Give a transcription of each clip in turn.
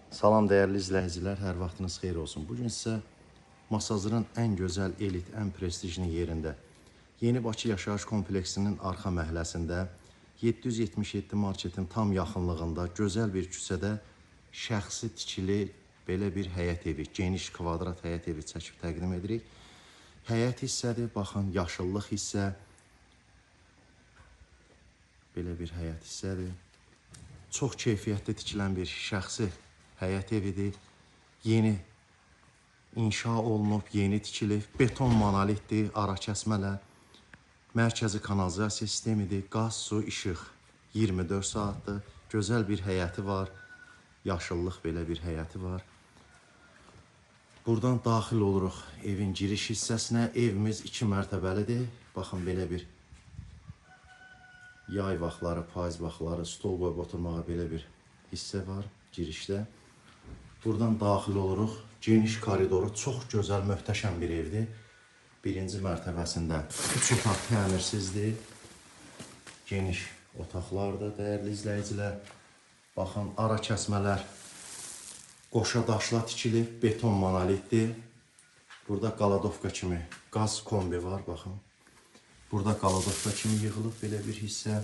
Salam dəyərli izləyicilər, hər vaxtınız xeyir olsun. Bugün sizə Masazırın ən gözəl, elit, ən prestijli yerində, Yeni Bakı Yaşayış Kompleksinin arxa məhəlləsində, 777 marketin tam yaxınlığında, gözəl bir küçədə şəxsi tikili belə bir həyət evi, geniş kvadrat həyət evi çəkib təqdim edirik. Həyət hissədir, baxın, yaşıllıq hissə, belə bir həyət hissədir. Çox keyfiyyətli tikilən bir şəxsi həyət evidir. Yeni inşa olunub, yeni tikilib, beton monolitdir, ara kəsmələ, mərkəzi kanalizasiya sistemidir, qaz, su, işıq 24 saatdır. Gözəl bir həyəti var, yaşıllıq belə bir həyəti var. Buradan daxil oluruq evin giriş hissəsinə. Evimiz 2 mərtəbəlidir. Baxın, belə bir yay vaxtları, payız vaxtları stol qoyub oturmağa belə bir hissə var girişdə. Buradan daxil oluruq. Geniş koridoru, çox gözəl, möhtəşəm bir evdir. Birinci mərtəbəsində 3 otaq təmirsizdir. Geniş otaqlardır, dəyərli izləyicilər. Baxın, ara kəsmələr qoşa daşla tikilib, beton monolitdir. Burada qaladovka kimi qaz kombi var, baxın. Burada qaladovka kimi yığılıb belə bir hissə.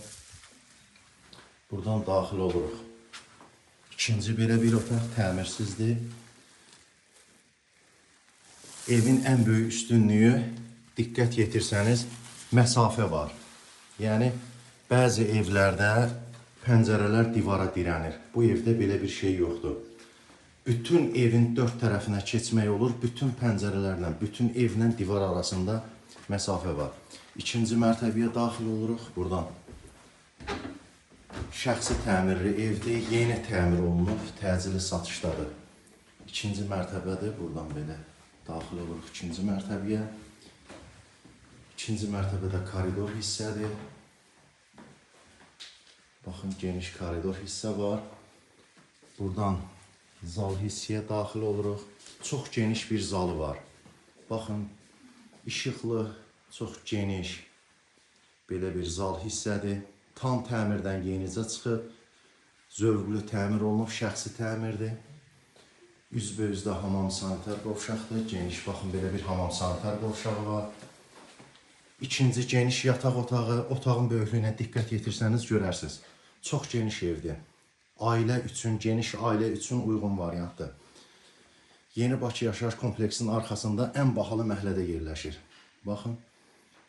Buradan daxil oluruq. İkinci belə bir otaq təmirsizdir. Evin ən böyük üstünlüyü, diqqət yetirsəniz, məsafə var. Yəni, bəzi evlərdə pəncərələr divara dirənir. Bu evdə belə bir şey yoxdur. Bütün evin 4 tərəfinə keçmək olur, bütün pəncərələrlə, bütün evlə divar arasında məsafə var. İkinci mərtəbəyə daxil oluruq buradan. Şəxsi təmirli evdir, yeni təmir olunub, təcili satışdadır. İkinci mərtəbədir, buradan belə daxil oluruq ikinci mərtəbəyə. İkinci mərtəbədə koridor hissədir. Baxın, geniş koridor hissə var. Buradan zal hissəyə daxil oluruq. Çox geniş bir zalı var. Baxın, işıqlı, çox geniş belə bir zal hissədir. Tam təmirdən yenicə çıxıb, zövqlü təmir olunub, şəxsi təmirdir. Üzbözdə hamam sanitar qovşaqdır, geniş, baxın, belə bir hamam sanitar qovşağı var. İkinci geniş yataq otağı, otağın böyüklüyünə diqqət yetirsəniz görərsiniz. Çox geniş evdir. Ailə üçün, geniş ailə üçün uyğun variantdır. Yeni Bakı Yaşayış Kompleksinin arxasında ən bahalı məhəllədə yerləşir. Baxın,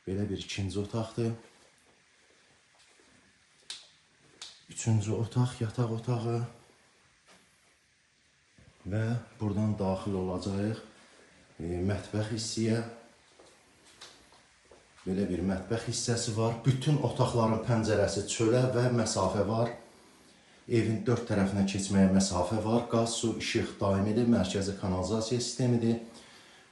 belə bir ikinci otaqdır. Üçüncü otaq, yataq otağı və buradan daxil olacaq mətbəx hissəyə. Belə bir mətbəx hissəsi var. Bütün otaqların pəncərəsi çölə və məsafə var. Evin 4 tərəfinə keçməyə məsafə var. Qaz, su, işıq daimidir, mərkəzi kanalizasiya sistemidir.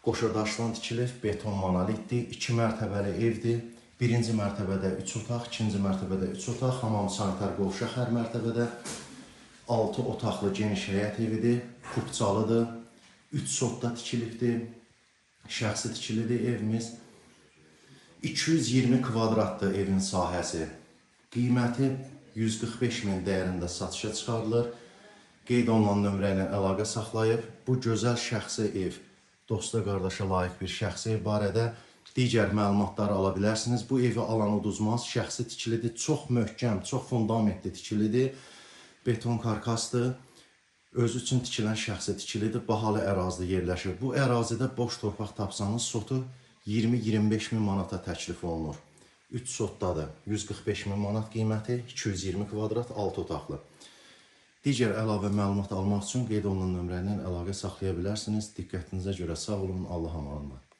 Qoşadaşdan tikilib, beton monolitdir, 2 mərtəbəli evdir. Birinci mərtəbədə 3 otaq, ikinci mərtəbədə 3 otaq, hamam sanitar qovşaq hər mərtəbədə. 6 otaqlı geniş həyət evidir, kubcalıdır, 3 sotda tikilibdir, şəxsi tikilidir evimiz. 220 kvadratdır evin sahəsi. Qiyməti 145.000 dəyərində satışa çıxarılır. Qeyd olunan nömrə ilə əlaqə saxlayıb, bu gözəl şəxsi ev, dosta qardaşa layiq bir şəxsi ev barədə digər məlumatları ala bilərsiniz. Bu evi alan uduzmaz, şəxsi tikilidir, çox möhkəm, çox fundamentli tikilidir, beton karkasdır, özü üçün tikilən şəxsi tikilidir, bahalı ərazidə yerləşir. Bu ərazidə boş torpaq tapsanız, sotu 20-25 min manata təklif olunur. 3 sotdadır, 145 min manat qiyməti, 220 kvadrat, 6 otaqlı. Digər əlavə məlumat almaq üçün qeyd olunan nömrə ilə əlaqə saxlaya bilərsiniz. Diqqətinizə görə sağ olun, Allah'a emanet olun.